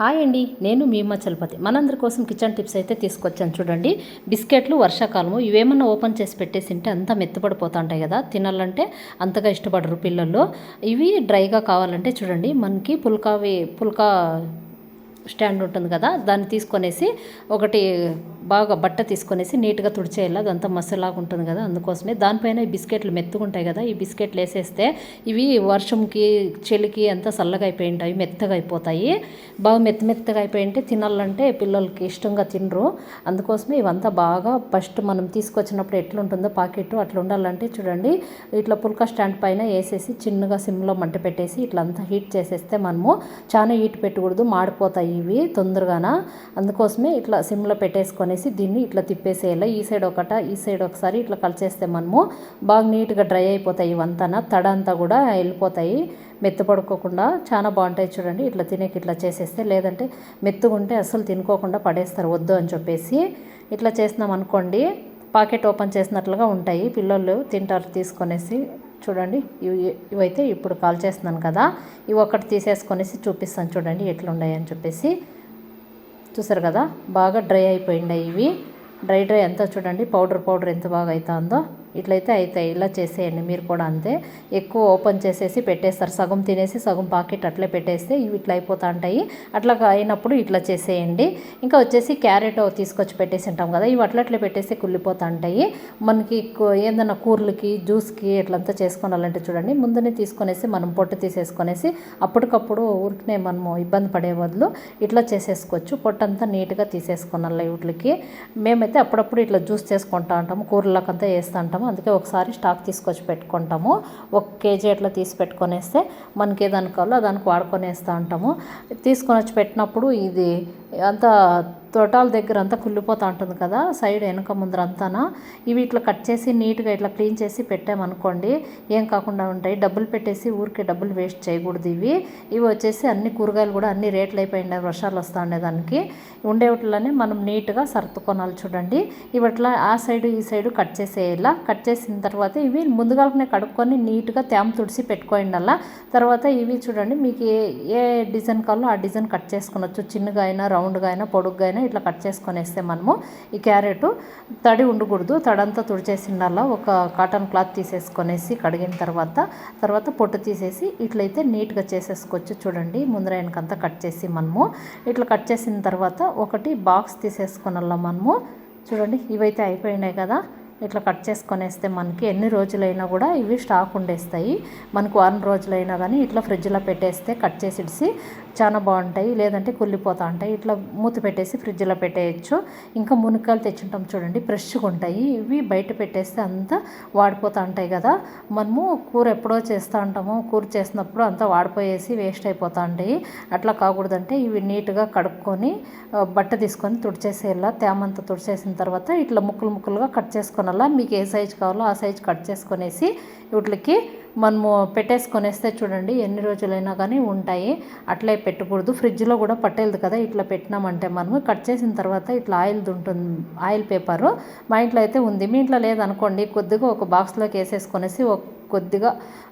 Hi అండి, నేను మీ అమ్మ చలపతి. మనందరి కోసం కిచెన్ టిప్స్ అయితే తీసుకొచ్చాను చూడండి. బిస్కెట్లు వర్షాకాలము ఇవేమన్నా ఓపెన్ చేసి పెట్టేసింటే అంతా మెత్తపడిపోతూ ఉంటాయి కదా, తినాలంటే అంతగా ఇష్టపడరు పిల్లలు. ఇవి డ్రైగా కావాలంటే చూడండి, మనకి పుల్కా స్టాండ్ ఉంటుంది కదా, దాన్ని తీసుకొనేసి ఒకటి బాగా బట్ట తీసుకొనేసి నీట్గా తుడిచేయాలి. అదంతా మసలాగా ఉంటుంది కదా, అందుకోసమే దానిపైన ఈ బిస్కెట్లు మెత్తగుంటాయి కదా, ఈ బిస్కెట్లు వేసేస్తే ఇవి వర్షంకి చలికి అంతా చల్లగా అయిపోయి ఉంటాయి, మెత్తగా అయిపోతాయి. బాగా మెత్తగా అయిపోయి ఉంటే తినాలంటే పిల్లలకి ఇష్టంగా తినరు. అందుకోసమే ఇవంతా బాగా ఫస్ట్ మనం తీసుకొచ్చినప్పుడు ఎట్లుంటుందో పాకెట్ అట్లా ఉండాలంటే చూడండి, ఇట్లా పుల్కా స్టాండ్ పైన వేసేసి చిన్నగా సిమ్లో మంట పెట్టేసి ఇట్లా అంతా హీట్ చేసేస్తే మనము చాలా హీట్ పెట్టకూడదు, మాడిపోతాయి ఇవి తొందరగాన. అందుకోసమే ఇట్లా సిమ్లో పెట్టేసుకొనేసి దీన్ని ఇట్లా తిప్పేసేయాలి. ఈ సైడ్ ఈ సైడ్ ఒకసారి ఇట్లా కలిసేస్తే మనము బాగా నీట్గా డ్రై అయిపోతాయి. ఇవంతా తడ అంతా కూడా వెళ్ళిపోతాయి, మెత్తపడుకోకుండా చాలా బాగుంటాయి చూడండి. ఇట్లా తినేకి ఇట్లా చేసేస్తే, లేదంటే మెత్తగుంటే అస్సలు తినుకోకుండా పడేస్తారు వద్దు అని చెప్పేసి. ఇట్లా చేసినాం అనుకోండి, పాకెట్ ఓపెన్ చేసినట్లుగా ఉంటాయి, పిల్లలు తింటారు తీసుకొనేసి. చూడండి, ఇవైతే ఇప్పుడు కాల్ చేస్తున్నాను కదా, ఇవి ఒకటి తీసేసుకొనేసి చూపిస్తాను చూడండి ఎట్లున్నాయి అని చెప్పేసి. చూసారు కదా, బాగా డ్రై అయిపోయిండాయి ఇవి. డ్రై అంతా చూడండి, పౌడర్ ఎంత బాగా అవుతుందో. ఇట్లయితే అవుతాయి. ఇలా చేసేయండి మీరు కూడా అంతే. ఎక్కువ ఓపెన్ చేసేసి పెట్టేస్తారు, సగం తినేసి సగం పాకెట్ అట్లే పెట్టేస్తే ఇవి ఇట్లా అయిపోతూ ఉంటాయి. అట్లా అయినప్పుడు ఇట్లా చేసేయండి. ఇంకా వచ్చేసి క్యారెట్ తీసుకొచ్చి పెట్టేసి ఉంటాం కదా, ఇవి అట్లట్లే పెట్టేస్తే కుళ్ళిపోతూ ఉంటాయి. మనకి ఏదైనా కూరలకి జ్యూస్కి ఇట్లంతా చేసుకోవాలంటే చూడండి, ముందునే తీసుకొనేసి మనం పొట్టు తీసేసుకొనేసి అప్పటికప్పుడు ఊరికనే మనము ఇబ్బంది పడే బదులు ఇట్లా చేసేసుకోవచ్చు. పొట్టంతా నీట్గా తీసేసుకోవాలి వీటికి. మేమైతే అప్పుడప్పుడు ఇట్లా జ్యూస్ చేసుకుంటూ ఉంటాము, కూరలకంతా వేస్తూ ఉంటాము. అందుకే ఒకసారి స్టాక్ తీసుకొచ్చి పెట్టుకుంటాము. 1 కేజీ అట్లా తీసి పెట్టుకొనేస్తే మనకి ఏదానికి కావాలో దానికి వాడుకొనేస్తూ ఉంటాము. తీసుకొని వచ్చి పెట్టినప్పుడు ఇది అంతా తోటాల దగ్గర అంతా కుళ్ళిపోతూ ఉంటుంది కదా, సైడ్ వెనక ముందర అంతానా. ఇవి ఇట్లా కట్ చేసి నీట్గా ఇట్లా క్లీన్ చేసి పెట్టామనుకోండి, ఏం కాకుండా ఉంటాయి. డబ్బులు పెట్టేసి ఊరికే డబ్బులు వేస్ట్ చేయకూడదు. ఇవి వచ్చేసి అన్ని కూరగాయలు కూడా అన్ని రేట్లు అయిపోయింది, వర్షాలు వస్తూ ఉండేదానికి. ఉండేవాటిలోనే మనం నీట్గా సర్దుకొనాలి చూడండి. ఇవి అట్లా ఆ సైడు ఈ సైడు కట్ చేసేయాల. కట్ చేసిన తర్వాత ఇవి ముందుగానే కడుక్కొని నీట్గా తేమ తుడిసి పెట్టుకోండి. తర్వాత ఇవి చూడండి, మీకు ఏ డిజైన్ కావాలో ఆ డిజైన్ కట్ చేసుకొనొచ్చు. చిన్నగా అయినా రౌండ్గా అయినా పొడుగ్గా అయినా ఇట్లా కట్ చేసుకొనేస్తే మనము ఈ క్యారెట్ తడి ఉండకూడదు, తడంతా తుడిచేసిండాల. ఒక కాటన్ క్లాత్ తీసేసుకొనేసి కడిగిన తర్వాత పొట్టు తీసేసి ఇట్లయితే నీట్గా చేసేసుకోవచ్చు చూడండి. ముందర వెనకంతా కట్ చేసి మనము ఇట్లా కట్ చేసిన తర్వాత ఒకటి బాక్స్ తీసేసుకొనాల మనము. చూడండి, ఇవైతే అయిపోయినాయి కదా, ఇట్లా కట్ చేసుకొనేస్తే మనకి ఎన్ని రోజులైనా కూడా ఇవి స్టాక్ ఉండేస్తాయి. మనకు 1 రోజులైనా కానీ ఇట్లా ఫ్రిడ్జ్లో పెట్టేస్తే కట్ చేసి చాలా బాగుంటాయి. లేదంటే కుళ్ళిపోతూ ఉంటాయి. ఇట్లా మూత పెట్టేసి ఫ్రిడ్జ్లో పెట్టేయచ్చు. ఇంకా మునక్కాయలు తెచ్చుంటాం చూడండి, ఫ్రెష్గా ఉంటాయి. ఇవి బయట పెట్టేస్తే అంతా వాడిపోతూ ఉంటాయి కదా, మనము కూర ఎప్పుడో చేస్తూ ఉంటాము, కూర చేసినప్పుడు అంతా వాడిపోయేసి వేస్ట్ అయిపోతూ ఉంటాయి. అట్లా కాకూడదంటే ఇవి నీట్గా కడుక్కొని బట్ట తీసుకొని తుడిచేసేయాల. తేమంతా తుడిచేసిన తర్వాత ఇట్లా ముక్కలుగా కట్ చేసుకొని, మీకు ఏ సైజు కావాలో ఆ సైజు కట్ చేసుకొనేసి వీటికి మనము పెట్టేసుకొనేస్తే చూడండి ఎన్ని రోజులైనా కానీ ఉంటాయి. అట్లే పెట్టకూడదు, ఫ్రిడ్జ్లో కూడా పట్టేది కదా. ఇట్లా పెట్టినామంటే మనము కట్ చేసిన తర్వాత ఇట్లా ఉంటుంది, ఆయిల్ పేపరు. మా ఇంట్లో అయితే ఉంది, మీ ఇంట్లో లేదనుకోండి కొద్దిగా ఒక బాక్స్లోకి వేసేసుకొనేసి కొద్దిగా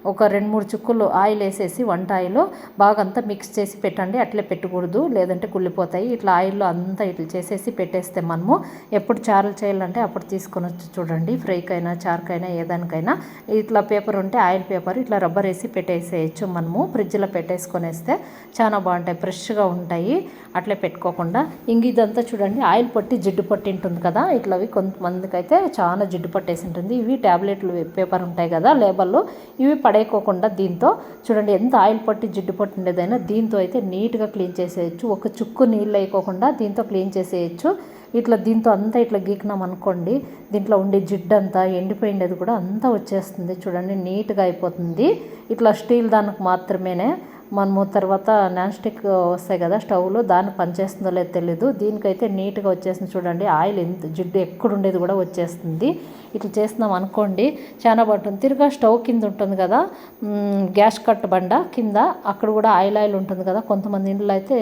ఒక 2-3 చుక్కలు ఆయిల్ వేసేసి వంట ఆయిల్ బాగా అంతా మిక్స్ చేసి పెట్టండి. అట్లే పెట్టకూడదు, లేదంటే కుళ్ళిపోతాయి. ఇట్లా ఆయిల్లో అంతా ఇట్లా చేసేసి పెట్టేస్తే మనము ఎప్పుడు చారులు చేయాలంటే అప్పుడు తీసుకొని వచ్చి చూడండి, ఫ్రైకైనా చారుకైనా ఏదానికైనా ఇట్లా పేపర్ ఉంటే ఆయిల్ పేపర్ ఇట్లా రబ్బర్ వేసి పెట్టేసేయచ్చు. మనము ఫ్రిడ్జ్లో పెట్టేసుకొనేస్తే చాలా బాగుంటాయి, ఫ్రెష్గా ఉంటాయి. అట్లే పెట్టుకోకుండా ఇంక ఇదంతా చూడండి, ఆయిల్ పట్టి జిడ్డు పట్టి ఉంటుంది కదా, ఇట్లవి కొంతమందికి అయితే చాలా జిడ్డు పట్టేసి ఉంటుంది. ఇవి ట్యాబ్లెట్లు పేపర్ ఉంటాయి కదా లేబల్లో, ఇవి పడేయకోకుండా దీంతో చూడండి ఎంత ఆయిల్ పట్టి జిడ్డు పట్టి ఉండేదైనా దీంతో అయితే నీట్గా క్లీన్ చేసేయచ్చు. ఒక చుక్కు నీళ్ళు వేయకోకుండా దీంతో క్లీన్ చేసేయచ్చు. ఇట్లా దీంతో అంతా ఇట్లా గీకినాం అనుకోండి, దీంట్లో ఉండే జిడ్డు అంతా ఎండిపోయిండేది కూడా అంతా వచ్చేస్తుంది చూడండి, నీట్గా అయిపోతుంది. ఇట్లా స్టీల్ దానికి మాత్రమేనే మనము తర్వాత నాన్ స్టిక్ వస్తాయి కదా స్టవ్లో, దానికి పనిచేస్తుందో లేదో తెలీదు. దీనికైతే నీట్గా వచ్చేసింది చూడండి, ఆయిల్ ఎంత జిడ్డు ఎక్కడుండేది కూడా వచ్చేస్తుంది. ఇట్లా చేస్తున్నాం అనుకోండి చాలా బాగుంటుంది. తిరిగా స్టవ్ కింద ఉంటుంది కదా, గ్యాస్ కట్ బండ కింద, అక్కడ కూడా ఆయిల్ ఉంటుంది కదా. కొంతమంది ఇంట్లో అయితే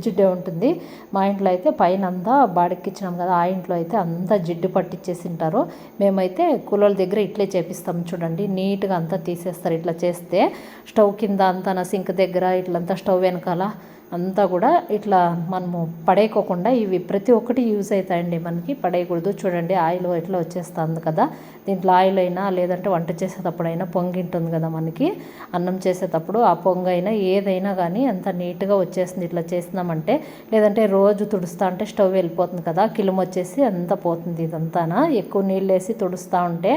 జిడ్డే ఉంటుంది, మా ఇంట్లో అయితే పైన అంతా బాడెక్కిచ్చినాం కదా, ఆ ఇంట్లో అయితే అంతా జిడ్డు పట్టించేసింటారు. మేమైతే కూలోళ్ళ దగ్గర ఇట్లే చేపిస్తాం చూడండి, నీట్గా అంతా తీసేస్తారు. ఇట్లా చేస్తే స్టవ్ కింద అంతా సింక్ దగ్గర ఇట్లంతా స్టవ్ వెనకాల అంతా కూడా ఇట్లా మనము పడేయకోకుండా ఇవి ప్రతి ఒక్కటి యూజ్ అవుతాయండి, మనకి పడేయకూడదు. చూడండి ఆయిల్ ఎట్లా వచ్చేస్తుంది కదా, దీంట్లో ఆయిల్ అయినా లేదంటే వంట చేసేటప్పుడైనా పొంగి ఉంటుంది కదా మనకి, అన్నం చేసేటప్పుడు ఆ పొంగు అయినా ఏదైనా కానీ అంత నీట్గా వచ్చేస్తుంది ఇట్లా చేసినామంటే. లేదంటే రోజు తుడుస్తూ ఉంటే స్టవ్ వెళ్ళిపోతుంది కదా, కిలుము వచ్చేసి అంతా పోతుంది. ఇదంతానా ఎక్కువ నీళ్ళు వేసి తుడుస్తూ ఉంటే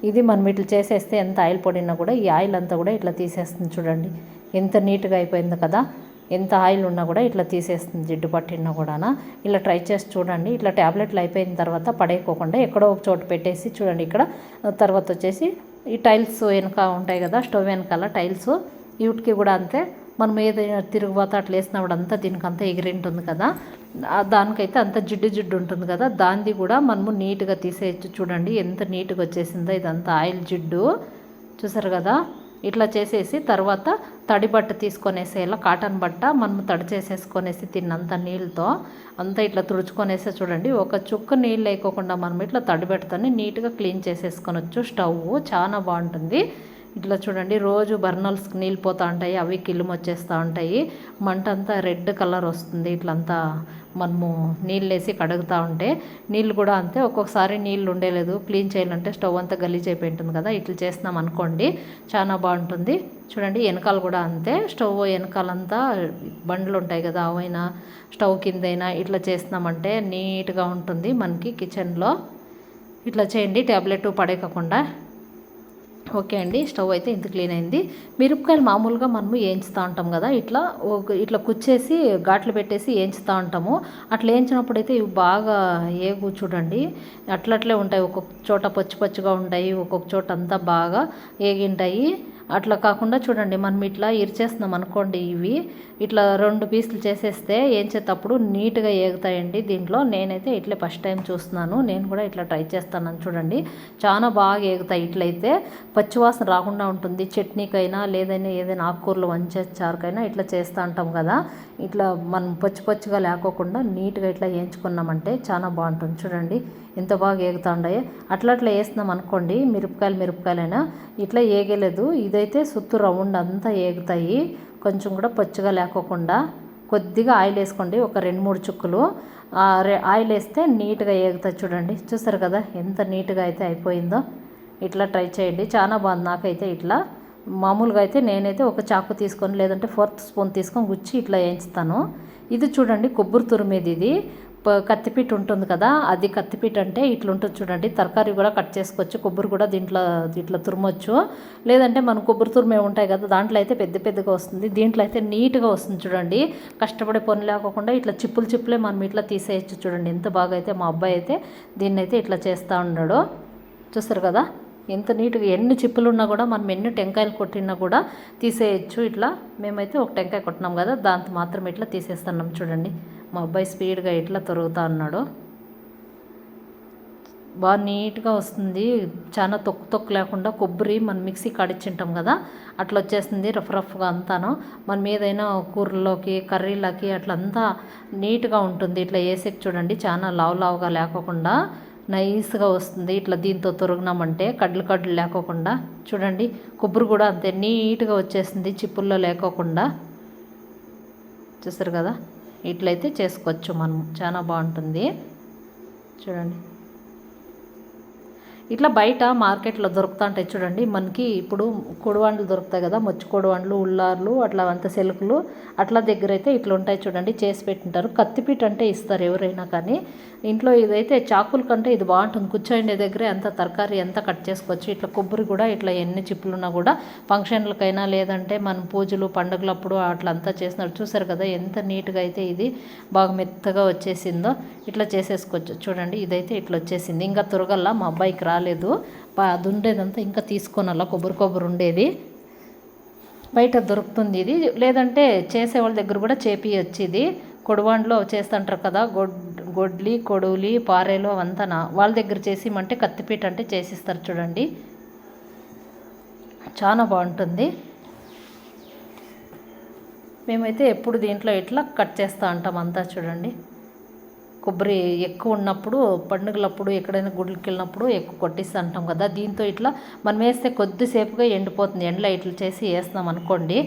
ఇది మనం ఇట్లా చేసేస్తే ఎంత ఆయిల్ పొడినా కూడా ఈ ఆయిల్ అంతా కూడా ఇట్లా తీసేస్తుంది. చూడండి ఎంత నీట్గా అయిపోయింది కదా, ఎంత ఆయిల్ ఉన్నా కూడా ఇట్లా తీసేస్తుంది, జిడ్డు పట్టినా కూడా. ఇలా ట్రై చేసి చూడండి. ఇట్లా ట్యాబ్లెట్లు అయిపోయిన తర్వాత పడేయకోకుండా ఎక్కడో ఒక చోటు పెట్టేసి చూడండి. ఇక్కడ తర్వాత వచ్చేసి ఈ టైల్స్ వెనక ఉంటాయి కదా, స్టవ్ వెనకాల టైల్స్, వీటికి కూడా అంతే. మనం ఏదైనా తిరుగుబాత అట్లా వేసినప్పుడు అంతా దీనికి అంతా ఎగిరింటుంది కదా, దానికైతే అంత జిడ్డు జిడ్డు ఉంటుంది కదా, దాన్ని కూడా మనము నీట్గా తీసేయచ్చు. చూడండి ఎంత నీట్గా వచ్చేసిందో ఇదంతా ఆయిల్ జిడ్డు, చూసారు కదా. ఇట్లా చేసేసి తర్వాత తడి బట్ట తీసుకొనేసేలా, కాటన్ బట్ట మనము తడి చేసేసుకొనేసి తిన్నంత నీళ్ళతో అంతా ఇట్లా తుడుచుకొనేసే. చూడండి ఒక చుక్క నీళ్ళు లేకోకుండా మనం ఇట్లా తడి బట్టతోనే నీట్గా క్లీన్ చేసేసుకొనొచ్చు. స్టవ్ చాలా బాగుంటుంది. ఇట్లా చూడండి రోజు బర్నల్స్కి నీళ్ళు పోతూ ఉంటాయి, అవి కిల్లుము వచ్చేస్తూ ఉంటాయి, మంట అంతా రెడ్ కలర్ వస్తుంది. ఇట్లంతా మనము నీళ్ళు వేసి కడుగుతూ ఉంటే నీళ్ళు కూడా అంతే. ఒక్కొక్కసారి నీళ్ళు ఉండేలేదు, క్లీన్ చేయాలంటే స్టవ్ అంతా గలీజ్ అయిపోయి ఉంటుంది కదా, ఇట్లా చేస్తున్నాం అనుకోండి చాలా బాగుంటుంది. చూడండి వెనకాల కూడా అంతే, స్టవ్ వెనకాలంతా బండ్లు ఉంటాయి కదా, అవైనా స్టవ్ కిందైనా ఇట్లా చేస్తున్నామంటే నీట్గా ఉంటుంది మనకి కిచెన్లో. ఇట్లా చేయండి ట్యాబ్లెట్ పడేయకుండా. ఓకే అండి, స్టవ్ అయితే ఇంత క్లీన్ అయింది. మిరపకాయలు మామూలుగా మనము వేయించుతూ ఉంటాం కదా, ఇట్లా కుచ్చేసి ఘాట్లు పెట్టేసి వేయించుతూ ఉంటాము. అట్లా వేయించినప్పుడు అయితే ఇవి బాగా ఏగు. చూడండి అట్లట్లే ఉంటాయి, ఒక్కొక్క చోట పచ్చి పచ్చిగా ఉంటాయి, ఒక్కొక్క చోట అంతా బాగా ఏగింటాయి. అట్లా కాకుండా చూడండి మనం ఇట్లా ఇరిచేస్తున్నాం అనుకోండి, ఇవి ఇట్లా 2 పీసులు చేసేస్తే వేయించేటప్పుడు నీట్గా ఏగుతాయండి. దీంట్లో నేనైతే ఇట్లే ఫస్ట్ టైం చూస్తున్నాను, నేను కూడా ఇట్లా ట్రై చేస్తాను. చూడండి చాలా బాగా ఏగుతాయి. ఇట్లయితే పచ్చివాసన రాకుండా ఉంటుంది. చట్నీకైనా లేదైనా ఏదైనా ఆకుకూరలు వంచే చారుకైనా ఇట్లా చేస్తూ ఉంటాం కదా, ఇట్లా మనం పచ్చి పచ్చిగా లేకోకుండా నీట్గా ఇట్లా వేయించుకున్నామంటే చాలా బాగుంటుంది. చూడండి ఎంత బాగా ఏగుతూ ఉన్నాయి. అట్లా వేస్తున్నాం అనుకోండి, మిరపకాయలైనా ఇట్లా ఏగలేదు. ఇదైతే సుత్తు రౌండ్ అంతా ఏగుతాయి, కొంచెం కూడా పచ్చిగా లేకోకుండా. కొద్దిగా ఆయిల్ వేసుకోండి, ఒక 2-3 చుక్కలు ఆయిల్ వేస్తే నీట్గా ఏగుతాయి. చూడండి చూసారు కదా ఎంత నీట్గా అయితే అయిపోయిందో. ఇట్లా ట్రై చేయండి, చాలా బాగుంది. నాకైతే ఇట్లా మామూలుగా అయితే నేనైతే ఒక చాకు తీసుకొని లేదంటే 4th స్పూన్ తీసుకొని గుచ్చి ఇట్లా వేయించుతాను. ఇది చూడండి కొబ్బరి తురిమేది, ఇది కత్తిపీట ఉంటుంది కదా, అది కత్తిపీట అంటే ఇట్లా ఉంటుంది. చూడండి తరకారీ కూడా కట్ చేసుకోవచ్చు, కొబ్బరి కూడా దీంట్లో ఇట్లా తురమొచ్చు. లేదంటే మనం కొబ్బరి తురిమే ఉంటాయి కదా, దాంట్లో అయితే పెద్ద పెద్దగా వస్తుంది, దీంట్లో అయితే నీట్గా వస్తుంది. చూడండి కష్టపడే పని లేకోకుండా ఇట్లా చిప్పులే మనం ఇట్లా తీసేయచ్చు. చూడండి ఎంత బాగా అయితే మా అబ్బాయి అయితే దీన్ని అయితే ఇట్లా చేస్తూ ఉన్నాడు. చూస్తారు కదా ఎంత నీట్గా, ఎన్ని చిప్పులు ఉన్నా కూడా మనం ఎన్ని టెంకాయలు కొట్టినా కూడా తీసేయచ్చు. ఇట్లా మేమైతే ఒక టెంకాయ కొట్టినాం కదా, దాంతో మాత్రం ఇట్లా తీసేస్తున్నాం. చూడండి మా అబ్బాయి స్పీడ్గా ఇట్లా తొరుగుతూ ఉన్నాడు, బాగా నీట్గా వస్తుంది. చాలా తొక్కు లేకుండా కొబ్బరి మనం మిక్సీ కడిచింటాం కదా, అట్లా వచ్చేస్తుంది రఫ్గా అంతాను. మనం ఏదైనా కూరల్లోకి కర్రీలకి అట్లా అంతా నీట్గా ఉంటుంది. ఇట్లా వేసేకి చూడండి చాలా లావుగా లేకోకుండా నైస్గా వస్తుంది. ఇట్లా దీంతో తొరిగినామంటే కడ్లు లేకోకుండా. చూడండి కొబ్బరి కూడా అంతే నీట్గా వచ్చేస్తుంది, చిప్పుల్లో లేకోకుండా. చూసారు కదా ఇట్లయితే చేసుకోవచ్చు మనం, చాలా బాగుంటుంది. చూడండి ఇట్లా బయట మార్కెట్లో దొరుకుతూ ఉంటాయి చూడండి. మనకి ఇప్పుడు కొడవాండ్లు దొరుకుతాయి కదా, మొచ్చి కొడవాండ్లు, ఉల్లార్లు, అట్లా అంత సెలుకులు అట్లా దగ్గర అయితే ఇట్లా ఉంటాయి చూడండి, చేసి పెట్టింటారు. కత్తిపీట అంటే ఇస్తారు ఎవరైనా కానీ. ఇంట్లో ఇదైతే చాకుల కంటే ఇది బాగుంటుంది, కూర్చోండే దగ్గరే అంత తరకారీ అంతా కట్ చేసుకోవచ్చు. ఇట్లా కొబ్బరి కూడా ఇట్లా ఎన్ని చిప్పులున్నా కూడా ఫంక్షన్లకైనా లేదంటే మనం పూజలు పండుగలప్పుడు అట్లా అంతా చేసినారు. చూసారు కదా ఎంత నీట్గా అయితే ఇది బాగా మెత్తగా వచ్చేసిందో. ఇట్లా చేసేసుకోవచ్చు. చూడండి ఇదైతే ఇట్లా వచ్చేసింది. ఇంకా తురగల్లా మా అబ్బాయికి రాలేదు, అది ఉండేదంతా ఇంకా తీసుకోనల్లా కొబ్బరి ఉండేది బయట దొరుకుతుంది ఇది. లేదంటే చేసేవాళ్ళ దగ్గర కూడా చేపియచ్చు. ఇది కొడవాండ్లో చేస్తుంటారు కదా, గొడ్లి కొడువులి పారేలు అవంతా వాళ్ళ దగ్గర చేసిమంటే కత్తిపీట అంటే చేసిస్తారు. చూడండి చాలా బాగుంటుంది. మేమైతే ఎప్పుడు దీంట్లో ఇట్లా కట్ చేస్తూ ఉంటాం అంతా. చూడండి కొబ్బరి ఎక్కువ ఉన్నప్పుడు పండుగలప్పుడు ఎక్కడైనా గుడికి వెళ్ళినప్పుడు ఎక్కువ కొట్టిస్తూ అంటాం కదా. దీంతో ఇట్లా మనం వేస్తే కొద్దిసేపుగా ఎండిపోతుంది. ఎండలో ఇట్లా చేసి వేస్తాం అనుకోండి,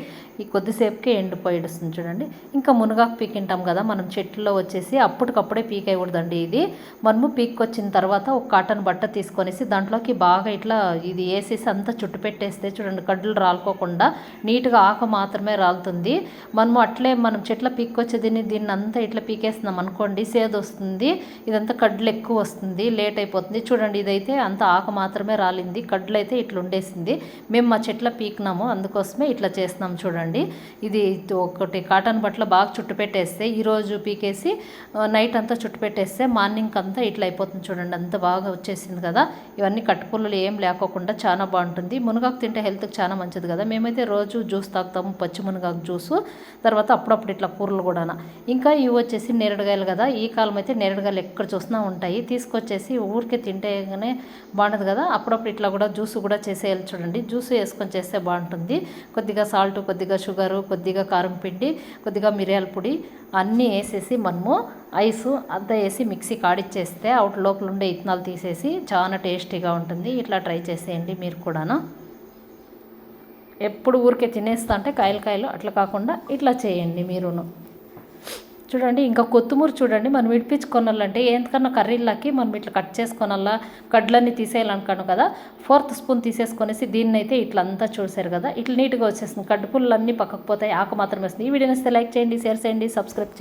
ఈ కొద్దిసేపుకే ఎండిపోయిస్తుంది చూడండి. ఇంకా మునగాకు పీకింటాం కదా మనం చెట్టులో వచ్చేసి, అప్పటికప్పుడే పీకేయకూడదండి. ఇది మనము పీక్కొచ్చిన తర్వాత ఒక కాటన్ బట్ట తీసుకొనేసి దాంట్లోకి బాగా ఇట్లా ఇది వేసేసి అంతా చుట్టు పెట్టేస్తే చూడండి, కడ్డలు రాలుకోకుండా నీట్గా ఆకు మాత్రమే రాలుతుంది. మనము అట్లే మనం చెట్ల పీక్కొచ్చే దీన్ని అంతా ఇట్లా పీకేస్తున్నాం అనుకోండి, సేదు వస్తుంది, ఇదంతా కడ్డలు ఎక్కువ వస్తుంది, లేట్ అయిపోతుంది. చూడండి ఇదైతే అంత ఆకు మాత్రమే రాలింది, కడ్డలు అయితే ఇట్లా ఉండేసింది. మేము మా చెట్ల పీకినాము, అందుకోసమే ఇట్లా చేస్తున్నాం చూడండి. ఇది ఒకటి కాటన్ బట్టలు బాగా చుట్టు పెట్టేస్తే, ఈరోజు పీకేసి నైట్ అంతా చుట్టు పెట్టేస్తే మార్నింగ్ అంతా ఇట్లా అయిపోతుంది చూడండి, అంత బాగా వచ్చేసింది కదా. ఇవన్నీ కట్టుపుల్లలు ఏం లేకోకుండా చాలా బాగుంటుంది. మునగాకు తింటే హెల్త్కి చాలా మంచిది కదా. మేమైతే రోజు జ్యూస్ తాగుతాము, పచ్చి మునగాకు జ్యూసు, తర్వాత అప్పుడప్పుడు ఇట్లా కూరలు కూడా. ఇంకా ఇవి వచ్చేసి నేరేడుకాయలు కదా. ఈ కాలం అయితే నేరేడుకాయలు ఎక్కడ చూసినా ఉంటాయి. తీసుకొచ్చేసి ఊరికే తింటేనే బాగుంటుంది కదా. అప్పుడప్పుడు ఇట్లా కూడా జ్యూస్ కూడా చేసేయాలి చూడండి. జ్యూస్ వేసుకొని చేస్తే బాగుంటుంది. కొద్దిగా సాల్ట్, కొద్దిగా షుగరు, కొద్దిగా కారం పిండి, కొద్దిగా మిరియాల పొడి అన్నీ వేసేసి మనము ఐసు అంతా వేసి మిక్సీ కాడిచ్చేస్తే అవుట్ లోపల ఉండే ఇత్తనాలు తీసేసి చాలా టేస్టీగా ఉంటుంది. ఇట్లా ట్రై చేసేయండి మీరు కూడాను. ఎప్పుడు ఊరికే తినేస్తా అంటే కాయలు అట్లా కాకుండా ఇట్లా చేయండి మీరును. చూడండి ఇంకా కొత్తిమీర చూడండి, మనం విడిపించుకోనాలంటే ఎంతకన్నా కర్రీలకి మనం ఇట్లా కట్ చేసుకోనాలా, కడ్లన్నీ తీసేయాలనుకోను కదా. 4th స్పూన్ తీసేసుకొనేసి దీన్ని అయితే ఇట్లా అంతా చూసారు కదా, ఇట్లా నీట్గా వచ్చేస్తుంది. కడ్డు పుల్లన్నీ పక్కకు పోతాయి, ఆకు మాత్రం వేస్తుంది. ఈ వీడియో నచ్చితే లైక్ చేయండి, షేర్ చేయండి, సబ్స్క్రైబ్ చేయండి.